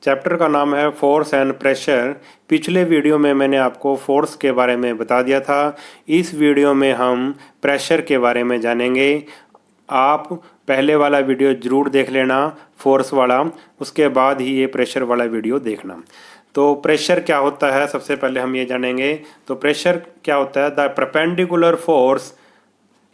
Chapter का नाम है फोर्स एंड प्रेशर। पिछले वीडियो में मैंने आपको फोर्स के बारे में बता दिया था। इस वीडियो में हम प्रेशर के बारे में जानेंगे। आप पहले वाला वीडियो ज़रूर देख लेना, फोर्स वाला, उसके बाद ही ये प्रेशर वाला वीडियो देखना। तो प्रेशर क्या होता है सबसे पहले हम ये जानेंगे। तो प्रेशर क्या होता है? द परपेंडिकुलर फोर्स,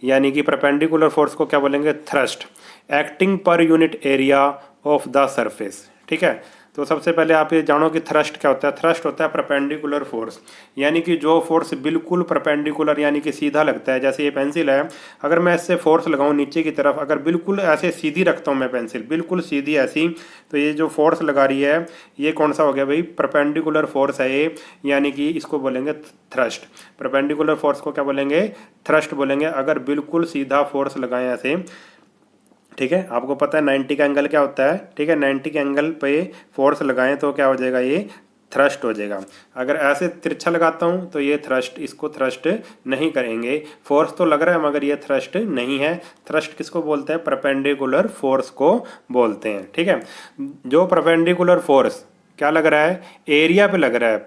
यानी कि परपेंडिकुलर फोर्स को क्या बोलेंगे? थ्रस्ट, एक्टिंग पर unit area of the surface. ठीक है, तो सबसे पहले आप ये जानो कि थ्रस्ट क्या होता है। थ्रस्ट होता है परपेंडिकुलर फोर्स, यानी कि जो फोर्स बिल्कुल परपेंडिकुलर यानी कि सीधा लगता है। जैसे ये पेंसिल है, अगर मैं इससे फोर्स लगाऊं नीचे की तरफ, अगर बिल्कुल ऐसे सीधी रखता हूं मैं पेंसिल बिल्कुल सीधी ऐसी, तो ये जो फोर्स लगा रही है ये कौन सा हो गया भाई? परपेंडिकुलर फोर्स है ये, यानी कि इसको बोलेंगे थ्रस्ट। परपेंडिकुलर फोर्स को क्या बोलेंगे? थ्रस्ट बोलेंगे। अगर बिल्कुल सीधा फोर्स लगाएं ऐसे, ठीक है, आपको पता है 90 का एंगल क्या होता है। ठीक है, 90 के एंगल पे फोर्स लगाएं तो क्या हो जाएगा? ये थ्रस्ट हो जाएगा। अगर ऐसे तिरछा लगाता हूं तो ये थ्रस्ट, इसको थ्रस्ट नहीं करेंगे। फोर्स तो लग रहा है मगर ये थ्रस्ट नहीं है। थ्रस्ट किसको बोलते हैं? परपेंडिकुलर फोर्स को बोलते हैं। ठीक है, जो परपेंडिकुलर फोर्स क्या लग रहा है? एरिया पे लग रहा है,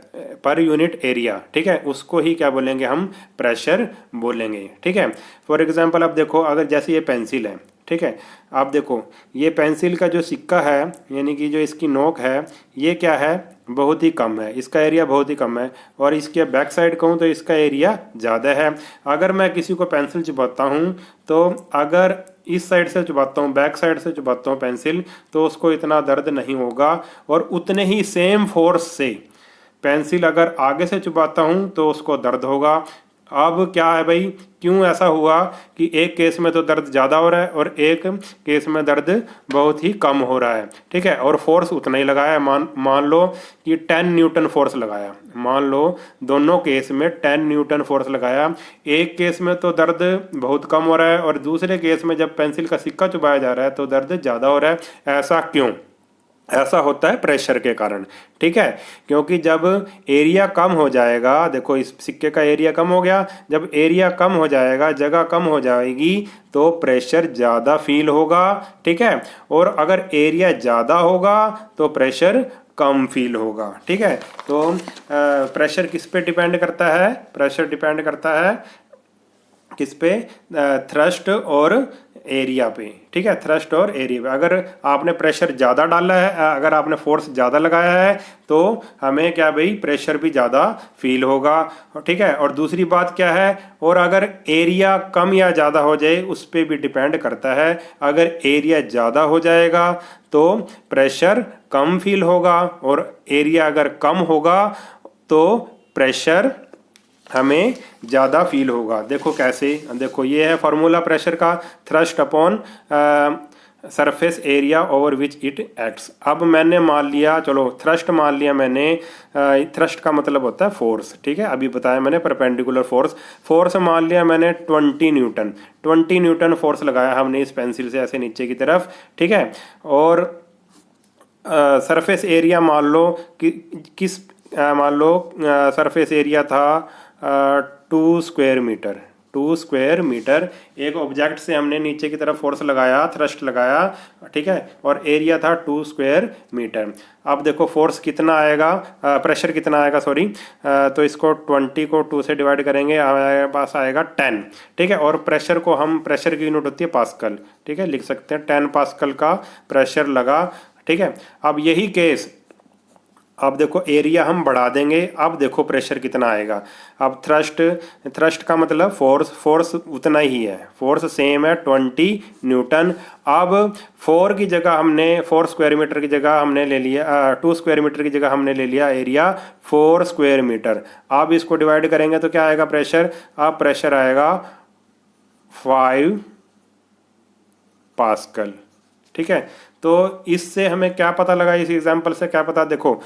पर यूनिट एरिया। ठीक है, उसको ही क्या बोलेंगे? हम प्रेशर बोलेंगे। ठीक है, फॉर एग्जांपल आप देखो, अगर जैसे ये पेंसिल है, ठीक है, आप देखो ये पेंसिल का जो सिक्का है, यानी कि जो इसकी नोक है, ये क्या है? बहुत ही कम है, इसका एरिया बहुत ही कम है। और इसके बैक साइड कहूँ तो इसका एरिया ज़्यादा है। अगर मैं किसी को पेंसिल चुभाता हूँ, तो अगर इस साइड से चुभाता हूँ, बैक साइड से चुभाता हूँ पेंसिल, तो उसको इतना दर्द नहीं होगा। और उतने ही सेम फोर्स से पेंसिल अगर आगे से चुभाता हूँ तो उसको दर्द होगा। अब क्या है भाई, क्यों ऐसा हुआ कि एक केस में तो दर्द ज़्यादा हो रहा है और एक केस में दर्द बहुत ही कम हो रहा है। ठीक है, और फोर्स उतना ही लगाया है। मान लो कि 10 न्यूटन फोर्स लगाया, मान लो दोनों केस में 10 न्यूटन फोर्स लगाया। एक केस में तो दर्द बहुत कम हो रहा है और दूसरे केस में जब पेंसिल का सिक्का चुभाया जा रहा है तो दर्द ज़्यादा हो रहा है। ऐसा क्यों? ऐसा होता है प्रेशर के कारण। ठीक है, क्योंकि जब एरिया कम हो जाएगा, देखो इस सिक्के का एरिया कम हो गया, जब एरिया कम हो जाएगा, जगह कम हो जाएगी, तो प्रेशर ज़्यादा फील होगा। ठीक है, और अगर एरिया ज़्यादा होगा तो प्रेशर कम फील होगा। ठीक है, तो प्रेशर किस पे डिपेंड करता है? प्रेशर डिपेंड करता है किस पे? थ्रस्ट और एरिया पे। ठीक है, थ्रस्ट और एरिया पे। अगर आपने प्रेशर ज़्यादा डाला है, अगर आपने फोर्स ज़्यादा लगाया है, तो हमें क्या भाई? प्रेशर भी ज़्यादा फील होगा। ठीक है, और दूसरी बात क्या है? और अगर एरिया कम या ज़्यादा हो जाए, उस पर भी डिपेंड करता है। अगर एरिया ज़्यादा हो जाएगा तो प्रेशर कम फील होगा, और एरिया अगर कम होगा तो प्रेशर हमें ज़्यादा फील होगा। देखो कैसे, देखो ये है फॉर्मूला प्रेशर का, thrust upon surface area over which it acts. अब मैंने मान लिया, चलो थ्रस्ट मान लिया मैंने, थ्रस्ट का मतलब होता है फोर्स। ठीक है, अभी बताया मैंने परपेंडिकुलर फोर्स। फोर्स मान लिया मैंने 20 न्यूटन, 20 न्यूटन फोर्स लगाया हमने इस पेंसिल से ऐसे नीचे की तरफ। ठीक है, और सरफेस एरिया मान लो कि किस मान लो सरफेस एरिया था 2 स्क्वायर मीटर। 2 स्क्वायर मीटर एक ऑब्जेक्ट से हमने नीचे की तरफ फोर्स लगाया, थ्रस्ट लगाया। ठीक है, और एरिया था 2 स्क्वायर मीटर। अब देखो फोर्स कितना आएगा, प्रेशर कितना आएगा, सॉरी, तो इसको 20 को 2 से डिवाइड करेंगे, हमारे पास आएगा 10। ठीक है, और प्रेशर को हम, प्रेशर की यूनिट होती है पास्कल। ठीक है, लिख सकते हैं 10 पास्कल का प्रेशर लगा। ठीक है, अब यही केस, अब देखो एरिया हम बढ़ा देंगे, अब देखो प्रेशर कितना आएगा। अब थ्रस्ट का मतलब फोर्स उतना ही है, फोर्स सेम है 20 न्यूटन। अब 4 की जगह हमने 4 स्क्वायर मीटर की जगह हमने ले लिया, 2 स्क्वायर मीटर की जगह हमने ले लिया एरिया 4 स्क्वायर मीटर। अब इसको डिवाइड करेंगे तो क्या आएगा प्रेशर? अब प्रेशर आएगा 5 पास्कल। ठीक है, तो इससे हमें क्या पता लगा? इस एग्जांपल से क्या पता? देखो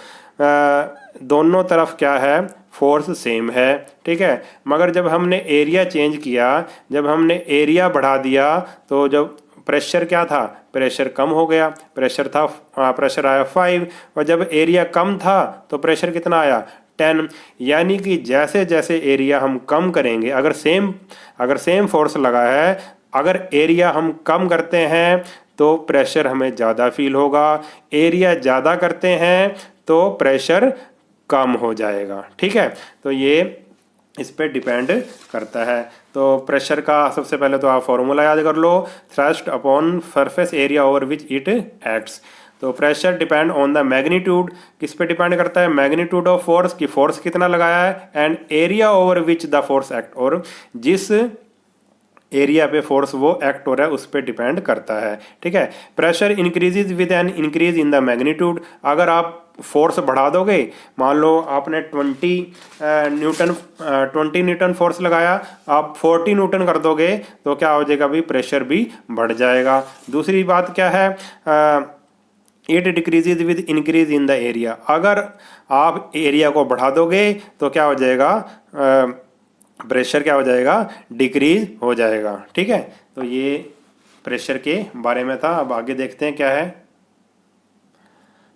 दोनों तरफ क्या है? फोर्स सेम है। ठीक है, मगर जब हमने एरिया चेंज किया, जब हमने एरिया बढ़ा दिया, तो जब प्रेशर क्या था? प्रेशर कम हो गया। प्रेशर आया 5, और जब एरिया कम था तो प्रेशर कितना आया? 10। यानी कि जैसे जैसे एरिया हम कम करेंगे, अगर सेम फोर्स लगा है अगर एरिया हम कम करते हैं तो प्रेशर हमें ज़्यादा फील होगा, एरिया ज़्यादा करते हैं तो प्रेशर कम हो जाएगा। ठीक है, तो ये इस पे डिपेंड करता है। तो प्रेशर का सबसे पहले तो आप फॉर्मूला याद कर लो, thrust upon surface area over which it acts. तो pressure depend on the magnitude, किस पे डिपेंड करता है, मैग्नीट्यूड ऑफ फोर्स, की फोर्स कितना लगाया है, and area over which the force act, और जिस एरिया पे फोर्स वो एक्ट हो रहा है उस पर डिपेंड करता है। ठीक है, pressure increases with an increase in the magnitude. अगर आप फोर्स बढ़ा दोगे, मान लो आपने 20 न्यूटन फोर्स लगाया, आप 40 न्यूटन कर दोगे तो क्या हो जाएगा भाई, प्रेशर भी बढ़ जाएगा। दूसरी बात क्या है, it decreases with increase in the area. अगर आप एरिया को बढ़ा दोगे तो क्या हो जाएगा, प्रेशर क्या हो जाएगा, डिक्रीज हो जाएगा। ठीक है, तो ये प्रेशर के बारे में था। अब आगे देखते हैं क्या है।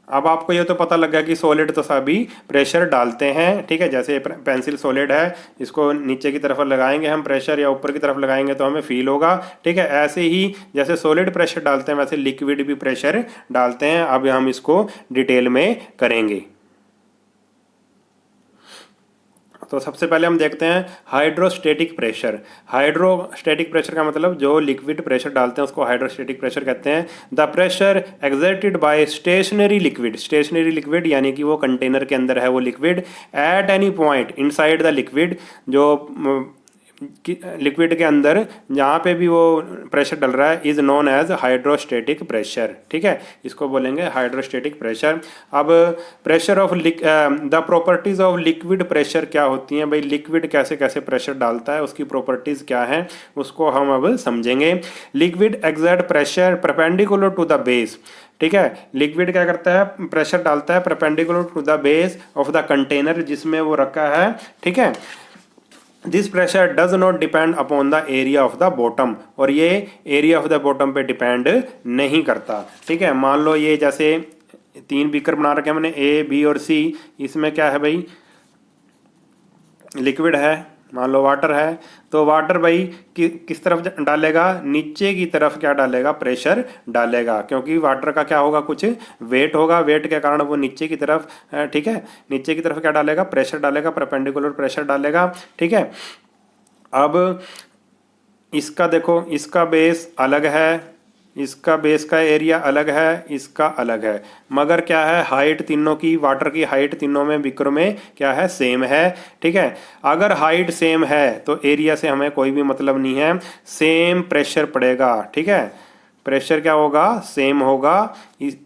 अब आपको ये तो पता लग गया कि सॉलिड तो सभी प्रेशर डालते हैं। ठीक है, जैसे पेंसिल सॉलिड है, इसको नीचे की तरफ लगाएंगे हम प्रेशर या ऊपर की तरफ लगाएंगे तो हमें फील होगा। ठीक है, ऐसे ही जैसे सॉलिड प्रेशर डालते हैं वैसे लिक्विड भी प्रेशर डालते हैं। अब हम इसको डिटेल में करेंगे। तो सबसे पहले हम देखते हैं हाइड्रोस्टेटिक प्रेशर। हाइड्रोस्टेटिक प्रेशर का मतलब जो लिक्विड प्रेशर डालते हैं उसको हाइड्रोस्टेटिक प्रेशर कहते हैं। The pressure exerted by stationary liquid, stationary liquid यानी कि वो कंटेनर के अंदर है वो liquid, at any point inside the liquid, जो लिक्विड के अंदर जहाँ पे भी वो प्रेशर डल रहा है, is known as hydrostatic pressure. ठीक है, इसको बोलेंगे हाइड्रोस्टेटिक प्रेशर। अब pressure of the properties of liquid pressure क्या होती हैं भाई, लिक्विड कैसे कैसे प्रेशर डालता है, उसकी प्रॉपर्टीज क्या है उसको हम अब समझेंगे। Liquid exert pressure perpendicular to the base. ठीक है, लिक्विड क्या करता है, प्रेशर डालता है perpendicular to the base of the container जिसमें वो रखा है। ठीक है, this pressure does not depend upon the area of the bottom, और ये एरिया ऑफ द बॉटम पे डिपेंड नहीं करता। ठीक है, मान लो ये जैसे 3 बीकर बना रखे हैं हमने, ए बी और सी, इसमें क्या है भाई, लिक्विड है, मान लो वाटर है, तो वाटर भाई किस तरफ डालेगा, नीचे की तरफ क्या डालेगा, प्रेशर डालेगा, क्योंकि वाटर का क्या होगा, कुछ वेट होगा, वेट के कारण वो नीचे की तरफ, ठीक है, नीचे की तरफ क्या डालेगा, प्रेशर डालेगा, परपेंडिकुलर प्रेशर डालेगा। ठीक है, अब इसका देखो, इसका बेस अलग है, इसका बेस का एरिया अलग है, इसका अलग है, मगर क्या है, हाइट तीनों की, वाटर की हाइट तीनों में बिक्रों में क्या है, सेम है। ठीक है, अगर हाइट सेम है तो एरिया से हमें कोई भी मतलब नहीं है, सेम प्रेशर पड़ेगा। ठीक है, प्रेशर क्या होगा, सेम होगा,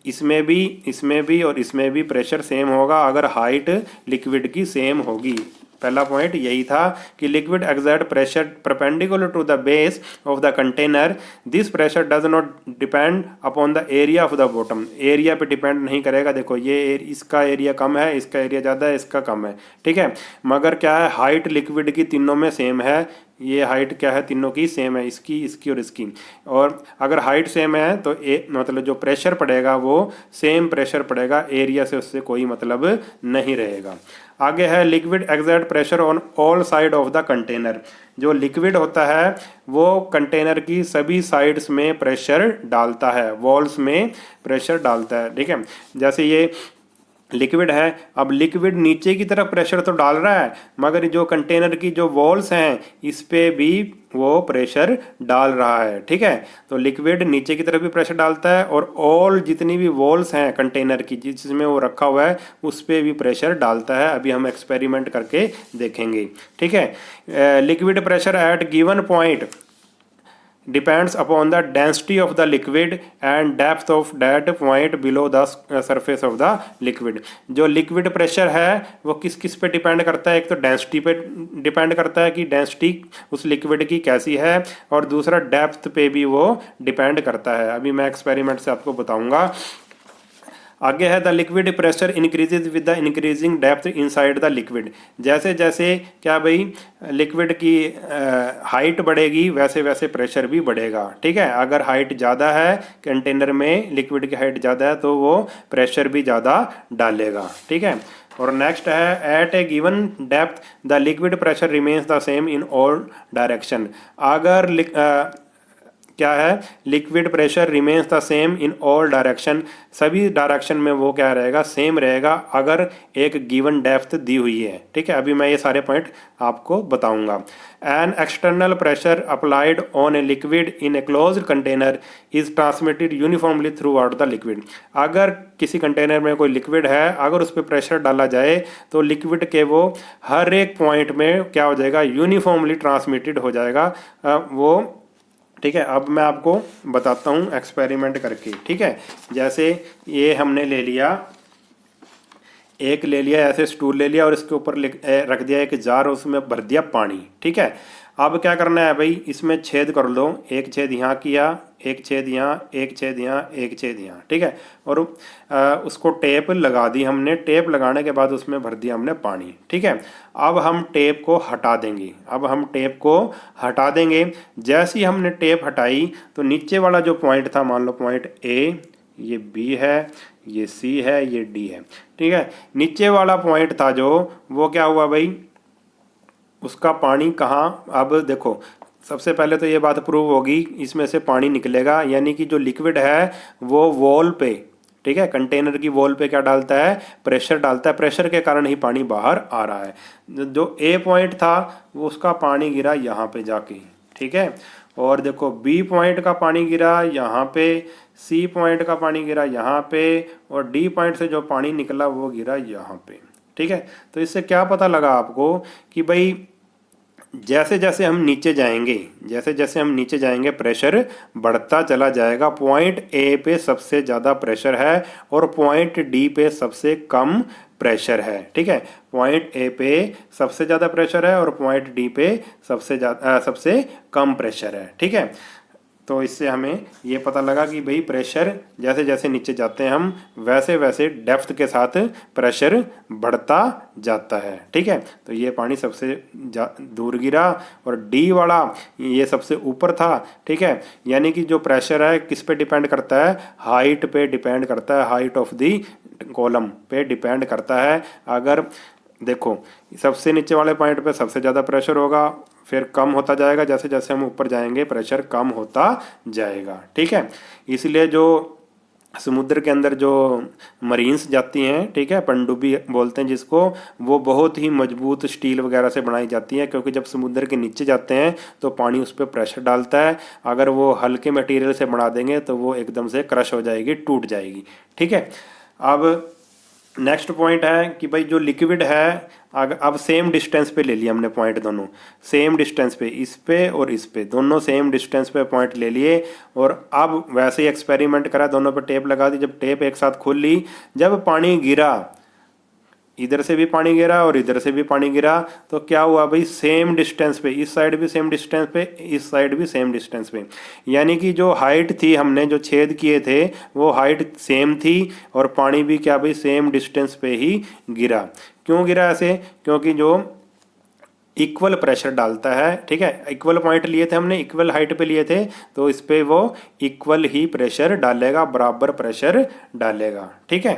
इसमें भी और इसमें भी प्रेशर सेम होगा अगर हाइट लिक्विड की सेम होगी। पहला पॉइंट यही था कि liquid exert pressure perpendicular to the base of the container, this pressure does not depend upon the area of the bottom, area पे डिपेंड नहीं करेगा। देखो ये इसका एरिया कम है, इसका एरिया ज़्यादा है, इसका कम है। ठीक है, मगर क्या है, हाइट लिक्विड की तीनों में सेम है, ये हाइट क्या है, तीनों की सेम है, इसकी, इसकी और इसकी, और अगर हाइट सेम है तो मतलब जो प्रेशर पड़ेगा वो सेम प्रेशर पड़ेगा, एरिया से उससे कोई मतलब नहीं रहेगा। आगे है liquid exert pressure on all side of the container. जो लिक्विड होता है वो कंटेनर की सभी साइड्स में प्रेशर डालता है, वॉल्स में प्रेशर डालता है। ठीक है, जैसे ये लिक्विड है, अब लिक्विड नीचे की तरफ प्रेशर तो डाल रहा है, मगर जो कंटेनर की जो वॉल्स हैं इस पे भी वो प्रेशर डाल रहा है। ठीक है, तो लिक्विड नीचे की तरफ भी प्रेशर डालता है और ऑल जितनी भी वॉल्स हैं कंटेनर की जिसमें वो रखा हुआ है उस पे भी प्रेशर डालता है। अभी हम एक्सपेरिमेंट करके देखेंगे। ठीक है, liquid pressure at given point depends upon the density of the liquid and depth of that point below the surface of the liquid। जो liquid pressure है वो किस किस पे डिपेंड करता है, एक तो डेंसिटी पे डिपेंड करता है कि डेंसिटी उस लिक्विड की कैसी है, और दूसरा डेप्थ पे भी वो डिपेंड करता है। अभी मैं एक्सपेरिमेंट से आपको बताऊंगा। आगे है the liquid pressure increases with the increasing depth inside the liquid. जैसे जैसे क्या भाई लिक्विड की हाइट बढ़ेगी वैसे वैसे प्रेशर भी बढ़ेगा। ठीक है, अगर हाइट ज़्यादा है कंटेनर में, लिक्विड की हाइट ज़्यादा है तो वो प्रेशर भी ज़्यादा डालेगा। ठीक है, और नेक्स्ट है at a given depth the liquid pressure remains the same in all direction. अगर क्या है, liquid pressure remains the same in all direction, सभी डायरेक्शन में वो क्या रहेगा, सेम रहेगा अगर एक गिवन डेप्थ दी हुई है। ठीक है, अभी मैं ये सारे पॉइंट आपको बताऊंगा। An external pressure applied on a liquid in a closed container is transmitted uniformly through out the liquid. अगर किसी कंटेनर में कोई लिक्विड है, अगर उस पर प्रेशर डाला जाए तो लिक्विड के वो हर एक पॉइंट में क्या हो जाएगा, यूनिफॉर्मली ट्रांसमिटेड हो जाएगा वो। ठीक है, अब मैं आपको बताता हूँ एक्सपेरिमेंट करके। ठीक है, जैसे ये हमने ले लिया, एक ले लिया ऐसे स्टूल ले लिया और इसके ऊपर रख दिया एक जार, उसमें भर दिया पानी। ठीक है, अब क्या करना है भाई, इसमें छेद कर लो, एक छेद यहाँ किया, एक छेद यहाँ, एक छेद यहाँ, एक छेद यहाँ। ठीक है, और उसको टेप लगा दी हमने, टेप लगाने के बाद उसमें भर दिया हमने पानी। ठीक है, अब हम टेप को हटा देंगे, अब हम टेप को हटा देंगे। जैसे ही हमने टेप हटाई तो नीचे वाला जो पॉइंट था, मान लो पॉइंट ए, ये बी है, ये सी है, ये डी है। ठीक है, नीचे वाला पॉइंट था जो, वो क्या हुआ भाई, उसका पानी कहाँ, अब देखो सबसे पहले तो ये बात प्रूव होगी, इसमें से पानी निकलेगा, यानी कि जो लिक्विड है वो वॉल पे, ठीक है, कंटेनर की वॉल पे क्या डालता है, प्रेशर डालता है, प्रेशर के कारण ही पानी बाहर आ रहा है। जो ए पॉइंट था वो उसका पानी गिरा यहाँ पे जाके। ठीक है, और देखो बी पॉइंट का पानी गिरा यहाँ पे, सी पॉइंट का पानी गिरा यहाँ पे, और डी पॉइंट से जो पानी निकला वो गिरा यहाँ पे। ठीक है, तो इससे क्या पता लगा आपको कि भाई जैसे जैसे हम नीचे जाएंगे, जैसे जैसे हम नीचे जाएंगे प्रेशर बढ़ता चला जाएगा। पॉइंट ए पे सबसे ज़्यादा प्रेशर है और पॉइंट डी पे सबसे कम प्रेशर है। ठीक है, पॉइंट ए पे सबसे ज़्यादा प्रेशर है और पॉइंट डी पे सबसे कम प्रेशर है। ठीक है, तो इससे हमें ये पता लगा कि भाई प्रेशर जैसे जैसे नीचे जाते हैं हम, वैसे वैसे डेप्थ के साथ प्रेशर बढ़ता जाता है। ठीक है, तो ये पानी सबसे दूर गिरा और डी वाला ये सबसे ऊपर था। ठीक है, यानी कि जो प्रेशर है किस पे डिपेंड करता है, हाइट पे डिपेंड करता है, हाइट ऑफ दी कॉलम पे डिपेंड करता है। अगर देखो सबसे नीचे वाले पॉइंट पे सबसे ज़्यादा प्रेशर होगा, फिर कम होता जाएगा, जैसे जैसे हम ऊपर जाएंगे प्रेशर कम होता जाएगा। ठीक है, इसलिए जो समुद्र के अंदर जो मरीन्स जाती हैं, ठीक है, पनडुब्बी बोलते हैं जिसको, वो बहुत ही मजबूत स्टील वगैरह से बनाई जाती हैं, क्योंकि जब समुद्र के नीचे जाते हैं तो पानी उस पर प्रेशर डालता है। अगर वो हल्के मटेरियल से बना देंगे तो वो एकदम से क्रश हो जाएगी, टूट जाएगी। ठीक है, अब नेक्स्ट पॉइंट है कि भाई जो लिक्विड है, अब सेम डिस्टेंस पे ले लिया हमने पॉइंट, दोनों सेम डिस्टेंस पे, इस पे और इस पे, दोनों सेम डिस्टेंस पे पॉइंट ले लिए। और अब वैसे ही एक्सपेरिमेंट करा, दोनों पे टेप लगा दी। जब टेप एक साथ खोल ली, जब पानी गिरा, इधर से भी पानी गिरा और इधर से भी पानी गिरा, तो क्या हुआ भाई, सेम डिस्टेंस पे, इस साइड भी सेम डिस्टेंस पे, इस साइड भी सेम डिस्टेंस पे, यानी कि जो हाइट थी हमने जो छेद किए थे वो हाइट सेम थी और पानी भी क्या भाई सेम डिस्टेंस पे ही गिरा। क्यों गिरा ऐसे, क्योंकि जो इक्वल प्रेशर डालता है। ठीक है, इक्वल पॉइंट लिए थे हमने, इक्वल हाइट पे लिए थे, तो इस पे वो इक्वल ही प्रेशर डालेगा, बराबर प्रेशर डालेगा। ठीक है,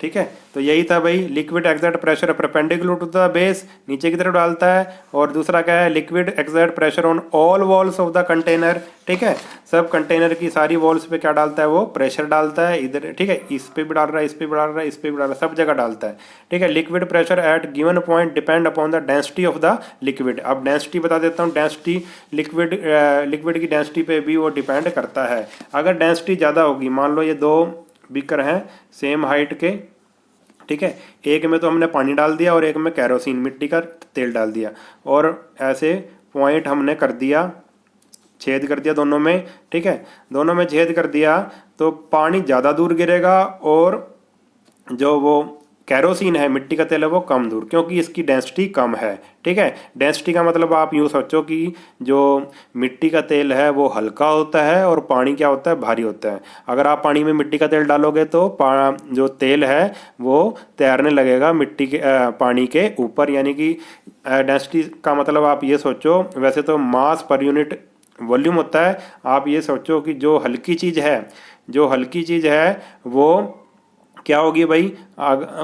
ठीक है, तो यही था भाई, liquid exert pressure perpendicular to the base, नीचे की तरफ डालता है। और दूसरा क्या है, liquid exert pressure on all walls of the container. ठीक है, सब कंटेनर की सारी वॉल्स पे क्या डालता है, वो प्रेशर डालता है इधर। ठीक है, इस पे भी डाल रहा है, इस पे भी डाल रहा है, इस पे भी डाल रहा है, सब जगह डालता है। ठीक है, liquid pressure at given point depend upon the density of the liquid. अब डेंसिटी बता देता हूँ, डेंसिटी लिक्विड की डेंसिटी पे भी वो डिपेंड करता है। अगर डेंसिटी ज़्यादा होगी, मान लो ये दो बीकर हैं सेम हाइट के, ठीक है, एक में तो हमने पानी डाल दिया और एक में केरोसिन मिट्टी का तेल डाल दिया, और ऐसे पॉइंट हमने कर दिया, छेद कर दिया दोनों में। ठीक है, दोनों में छेद कर दिया तो पानी ज़्यादा दूर गिरेगा और जो वो केरोसिन है, मिट्टी का तेल है, वो कम दूर, क्योंकि इसकी डेंसिटी कम है। ठीक है, डेंसिटी का मतलब आप यूँ सोचो कि जो मिट्टी का तेल है वो हल्का होता है और पानी क्या होता है, भारी होता है। अगर आप पानी में मिट्टी का तेल डालोगे तो जो तेल है वो तैरने लगेगा मिट्टी के पानी के ऊपर, यानी कि डेंसिटी का मतलब आप ये सोचो, वैसे तो मास पर यूनिट वॉल्यूम होता है, आप ये सोचो कि जो हल्की चीज़ है वो क्या होगी भाई,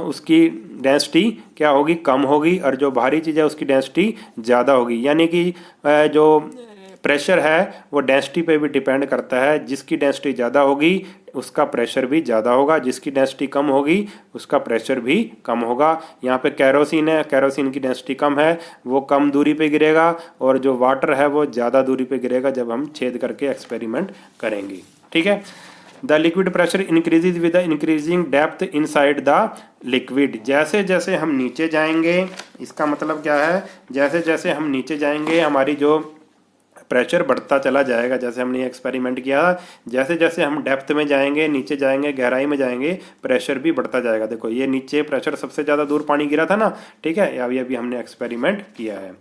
उसकी डेंसिटी क्या होगी, कम होगी, और जो भारी चीज़ है उसकी डेंसिटी ज़्यादा होगी। यानी कि जो प्रेशर है वो डेंसिटी पे भी डिपेंड करता है। जिसकी डेंसिटी ज़्यादा होगी उसका प्रेशर भी ज़्यादा होगा, जिसकी डेंसिटी कम होगी उसका प्रेशर भी कम होगा। यहाँ पे कैरोसिन है, कैरोसिन की डेंसिटी कम है, वो कम दूरी पे गिरेगा, और जो वाटर है वो ज़्यादा दूरी पे गिरेगा जब हम छेद करके एक्सपेरिमेंट करेंगे। ठीक है। The liquid pressure increases with the increasing depth inside the liquid. जैसे जैसे हम नीचे जाएंगे, इसका मतलब क्या है, जैसे जैसे हम नीचे जाएंगे हमारी जो प्रेशर बढ़ता चला जाएगा। जैसे हमने ये एक्सपेरिमेंट किया, जैसे जैसे हम डेप्थ में जाएंगे, नीचे जाएंगे, गहराई में जाएंगे, प्रेशर भी बढ़ता जाएगा। देखो ये नीचे प्रेशर सबसे ज़्यादा दूर पानी गिरा था ना, ठीक है, अभी अभी हमने एक्सपेरिमेंट किया है।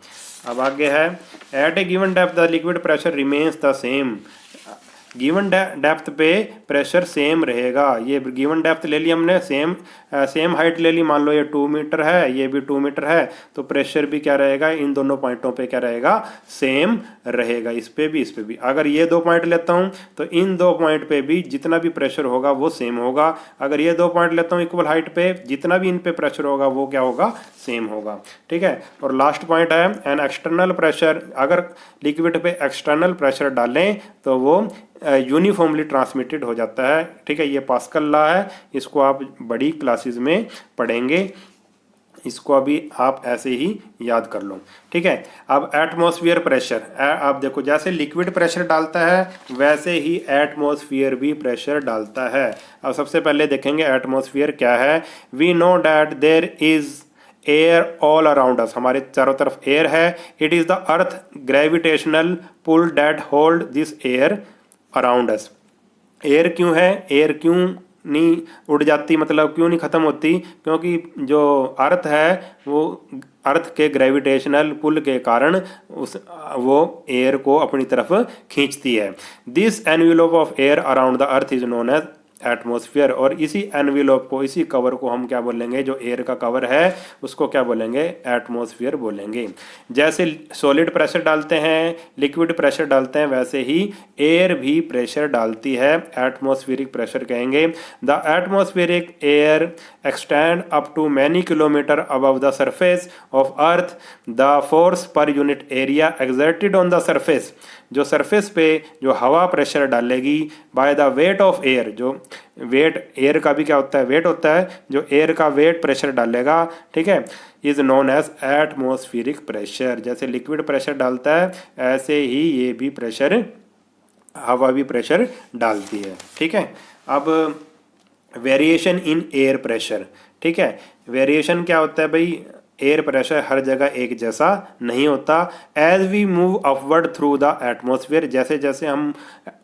अब आगे है, at a given depth the liquid pressure remains the same. Given depth पे प्रेशर सेम रहेगा। ये गिवन डेप्थ ले ली हमने, सेम हाइट ले ली, मान लो ये 2 मीटर है, ये भी 2 मीटर है, तो प्रेशर भी क्या रहेगा, इन दोनों पॉइंटों पे क्या रहेगा, सेम रहेगा। इस पे भी, इस पे भी। अगर ये 2 पॉइंट लेता हूँ तो इन 2 पॉइंट पे भी जितना भी प्रेशर होगा वो सेम होगा। अगर ये 2 पॉइंट लेता हूँ इक्वल हाइट पे, जितना भी इन पे प्रेशर होगा वो क्या होगा, सेम होगा। ठीक है। और लास्ट पॉइंट है, एन एक्सटर्नल प्रेशर। अगर लिक्विड पे एक्सटर्नल प्रेशर डालें तो वो यूनिफॉर्मली ट्रांसमिटेड हो जाता है। ठीक है, ये पास्कल लॉ है, इसको आप बड़ी क्लासेस में पढ़ेंगे, इसको अभी आप ऐसे ही याद कर लो। ठीक है। अब एटमॉस्फेयर प्रेशर, आप देखो जैसे लिक्विड प्रेशर डालता है वैसे ही एटमॉस्फेयर भी प्रेशर डालता है। अब सबसे पहले देखेंगे एटमॉस्फेयर क्या है। We know that there is air all around us, हमारे चारों तरफ एयर है। It is the earth gravitational pull that hold this air around us. Air क्यों है, एयर क्यों नहीं उड़ जाती, मतलब क्यों नहीं ख़त्म होती, क्योंकि जो अर्थ है वो अर्थ के ग्रेविटेशनल पुल के कारण वो एयर को अपनी तरफ खींचती है। This envelope of air around the earth is known as atmosphere. और इसी एनवेलोप को, इसी कवर को हम क्या बोलेंगे, जो एयर का कवर है उसको क्या बोलेंगे, एटमॉस्फेयर बोलेंगे। जैसे सॉलिड प्रेशर डालते हैं, लिक्विड प्रेशर डालते हैं, वैसे ही एयर भी प्रेशर डालती है, एटमॉस्फेरिक प्रेशर कहेंगे। The atmospheric air extend up to many kilometre above the surface of earth. The force per unit area exerted on the surface. जो सरफेस पे जो हवा प्रेशर डालेगी by the weight of air, जो weight air का भी क्या होता है, वेट होता है, जो एयर का वेट प्रेशर डालेगा, ठीक है, is known as atmospheric pressure. जैसे लिक्विड प्रेशर डालता है ऐसे ही ये भी प्रेशर, हवा भी प्रेशर डालती है। ठीक है। अब वेरिएशन इन एयर प्रेशर। ठीक है, वेरिएशन क्या होता है भाई, एयर प्रेशर हर जगह एक जैसा नहीं होता। As we move upward through the atmosphere, जैसे जैसे हम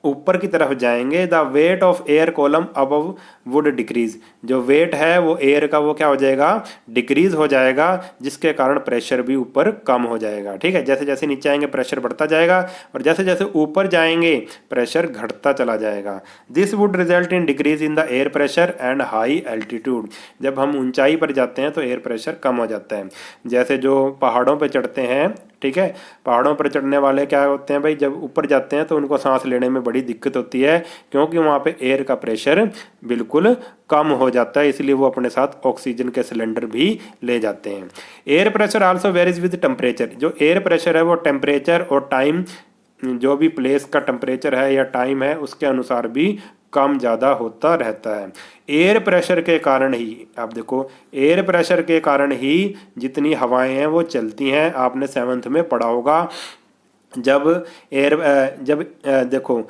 ऊपर की तरफ जाएंगे, the weight of air column above would decrease. जो वेट है वो एयर का वो क्या हो जाएगा, डिक्रीज हो जाएगा, जिसके कारण प्रेशर भी ऊपर कम हो जाएगा। ठीक है, जैसे जैसे नीचे आएंगे प्रेशर बढ़ता जाएगा, और जैसे जैसे ऊपर जाएंगे प्रेशर घटता चला जाएगा। This would result in decrease in the air pressure and high altitude. जब हम ऊंचाई पर जाते हैं तो एयर प्रेशर कम हो जाता है। जैसे जो पहाड़ों पर चढ़ते हैं, ठीक है, पहाड़ों पर चढ़ने वाले क्या होते हैं भाई, जब ऊपर जाते हैं तो उनको सांस लेने में बड़ी दिक्कत होती है, क्योंकि वहाँ पे एयर का प्रेशर बिल्कुल कम हो जाता है, इसलिए वो अपने साथ ऑक्सीजन के सिलेंडर भी ले जाते हैं। Air pressure also varies with temperature. जो एयर प्रेशर है वो टेम्परेचर और टाइम, जो भी प्लेस का टेम्परेचर है या टाइम है उसके अनुसार भी कम ज़्यादा होता रहता है। एयर प्रेशर के कारण ही, आप देखो एयर प्रेशर के कारण ही जितनी हवाएं हैं वो चलती हैं। आपने 7th में पढ़ा होगा, जब देखो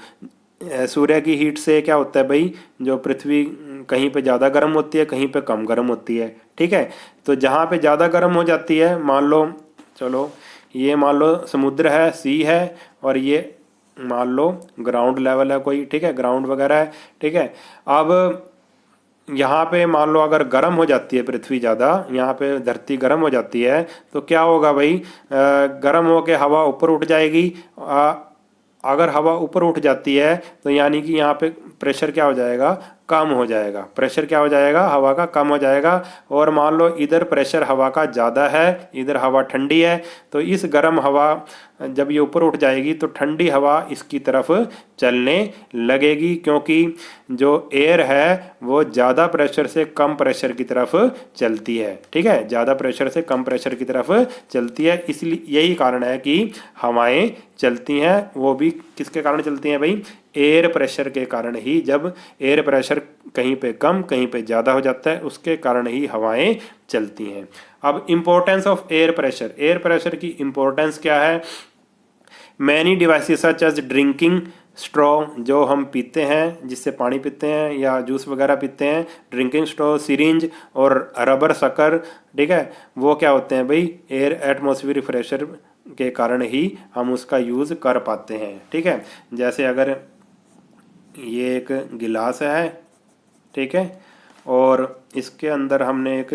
सूर्य की हीट से क्या होता है भाई, जो पृथ्वी कहीं पे ज़्यादा गर्म होती है, कहीं पे कम गर्म होती है। ठीक है, तो जहाँ पे ज़्यादा गर्म हो जाती है, मान लो, चलो ये मान लो समुद्र है, सी है, और ये मान लो ग्राउंड लेवल है कोई, ठीक है, ग्राउंड वगैरह है। ठीक है, अब यहाँ पे मान लो अगर गर्म हो जाती है पृथ्वी ज़्यादा, यहाँ पे धरती गर्म हो जाती है, तो क्या होगा भाई, गर्म होके हवा ऊपर उठ जाएगी। अगर हवा ऊपर उठ जाती है तो यानी कि यहाँ पे प्रेशर क्या हो जाएगा, कम हो जाएगा। प्रेशर क्या हो जाएगा? हवा का कम हो जाएगा। और मान लो इधर प्रेशर हवा का ज़्यादा है, इधर हवा ठंडी है, तो इस गर्म हवा जब ये ऊपर उठ जाएगी तो ठंडी हवा इसकी तरफ चलने लगेगी, क्योंकि जो एयर है वो ज़्यादा प्रेशर से कम प्रेशर की तरफ चलती है। ठीक है, ज़्यादा प्रेशर से कम प्रेशर की तरफ चलती है। इसलिए यही कारण है कि हवाएं चलती हैं। वो भी किसके कारण चलती हैं भाई? एयर प्रेशर के कारण ही। जब एयर प्रेशर कहीं पे कम कहीं पे ज़्यादा हो जाता है, उसके कारण ही हवाएं चलती हैं। अब importance of air pressure. Air pressure की इम्पोर्टेंस क्या है? Many devices such as drinking straw, जो हम पीते हैं, जिससे पानी पीते हैं या जूस वगैरह पीते हैं, ड्रिंकिंग स्ट्रॉ, सिरिंज और रबर सकर, ठीक है, वो क्या होते हैं भाई? एयर एटमॉस्फेरिक प्रेशर के कारण ही हम उसका यूज़ कर पाते हैं। ठीक है, जैसे अगर ये एक गिलास है, ठीक है, और इसके अंदर हमने एक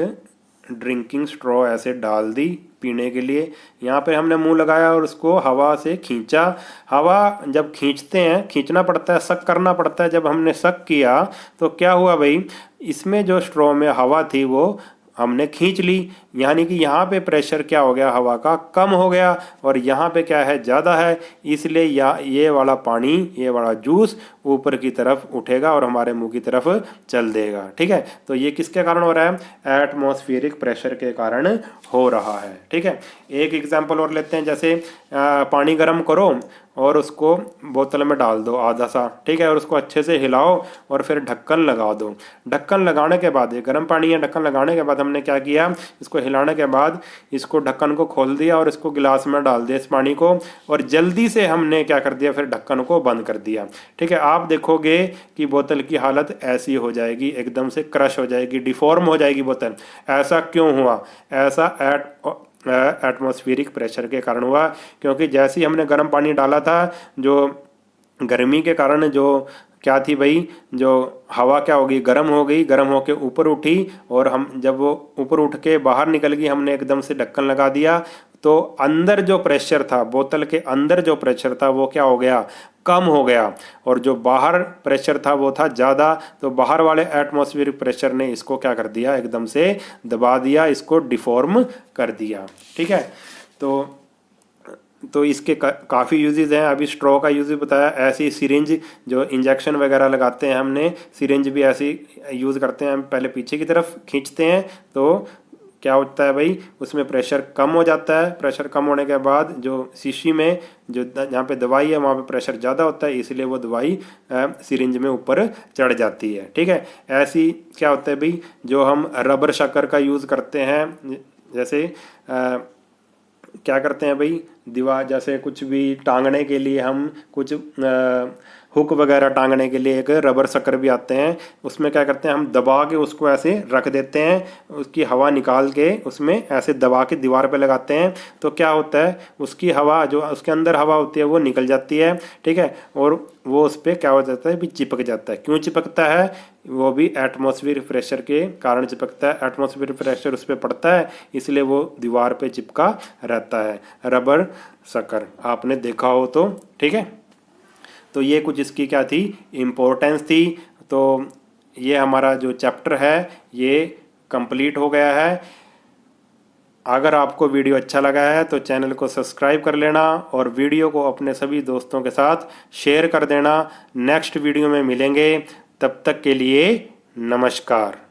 ड्रिंकिंग स्ट्रॉ ऐसे डाल दी पीने के लिए, यहाँ पे हमने मुंह लगाया और उसको हवा से खींचा। हवा जब खींचते हैं, खींचना पड़ता है, सक करना पड़ता है। जब हमने सक किया तो क्या हुआ भाई? इसमें जो स्ट्रॉ में हवा थी वो हमने खींच ली, यानी कि यहाँ पे प्रेशर क्या हो गया? हवा का कम हो गया, और यहाँ पे क्या है? ज़्यादा है। इसलिए ये वाला पानी, ये वाला जूस ऊपर की तरफ उठेगा और हमारे मुंह की तरफ चल देगा। ठीक है, तो ये किसके कारण हो रहा है? एटमॉस्फेरिक प्रेशर के कारण हो रहा है। ठीक है, एक एग्जाम्पल और लेते हैं। जैसे पानी गर्म करो और उसको बोतल में डाल दो आधा सा, ठीक है, और उसको अच्छे से हिलाओ और फिर ढक्कन लगा दो। ढक्कन लगाने के बाद, ये गर्म पानी है, ढक्कन लगाने के बाद हमने क्या किया? इसको हिलाने के बाद इसको ढक्कन को खोल दिया और इसको गिलास में डाल दिया इस पानी को, और जल्दी से हमने क्या कर दिया? फिर ढक्कन को बंद कर दिया। ठीक है, आप देखोगे कि बोतल की हालत ऐसी हो जाएगी, एकदम से क्रश हो जाएगी, डिफॉर्म हो जाएगी बोतल। ऐसा क्यों हुआ? ऐसा एटमॉस्फेरिक प्रेशर के कारण हुआ, क्योंकि जैसे ही हमने गर्म पानी डाला था, जो गर्मी के कारण जो क्या थी भाई? जो हवा क्या होगी? गर्म हो गई, गर्म होके ऊपर उठी, और हम जब वो ऊपर उठ के बाहर निकल गई, हमने एकदम से ढक्कन लगा दिया, तो अंदर जो प्रेशर था, बोतल के अंदर जो प्रेशर था वो क्या हो गया? कम हो गया, और जो बाहर प्रेशर था वो था ज़्यादा। तो बाहर वाले एटमॉस्फेरिक प्रेशर ने इसको क्या कर दिया? एकदम से दबा दिया, इसको डिफॉर्म कर दिया। ठीक है, तो इसके काफ़ी यूजेस हैं। अभी स्ट्रॉ का यूज़ भी बताया। ऐसी सिरिंज, जो इंजेक्शन वगैरह लगाते हैं, हमने सिरिंज भी ऐसी यूज़ करते हैं। हम पहले पीछे की तरफ खींचते हैं तो क्या होता है भाई? उसमें प्रेशर कम हो जाता है। प्रेशर कम होने के बाद जो शीशी में जो जहाँ पे दवाई है वहाँ पे प्रेशर ज़्यादा होता है, इसलिए वो दवाई सिरिंज में ऊपर चढ़ जाती है। ठीक है, ऐसी क्या होता है भाई? जो हम रबर शक्कर का यूज़ करते हैं, जैसे क्या करते हैं भाई? दीवार जैसे कुछ भी टांगने के लिए, हम कुछ हुक वगैरह टांगने के लिए एक रबर शक्कर भी आते हैं, उसमें क्या करते हैं? हम दबा के उसको ऐसे रख देते हैं, उसकी हवा निकाल के उसमें ऐसे दबा के दीवार पे लगाते हैं, तो क्या होता है? उसकी हवा, जो उसके अंदर हवा होती है वो निकल जाती है। ठीक है, और वो उस पर क्या हो जाता है? भी चिपक जाता है। क्यों चिपकता है? वो भी एटमॉस्फेरिक प्रेशर के कारण चिपकता है। एटमॉस्फेरिक प्रेशर उस पर पड़ता है, इसलिए वो दीवार पे चिपका रहता है, रबर शक्कर। आपने देखा हो तो। ठीक है, तो ये कुछ इसकी क्या थी? इम्पोर्टेंस थी। तो ये हमारा जो चैप्टर है ये कंप्लीट हो गया है। अगर आपको वीडियो अच्छा लगा है तो चैनल को सब्सक्राइब कर लेना और वीडियो को अपने सभी दोस्तों के साथ शेयर कर देना। नेक्स्ट वीडियो में मिलेंगे, तब तक के लिए नमस्कार।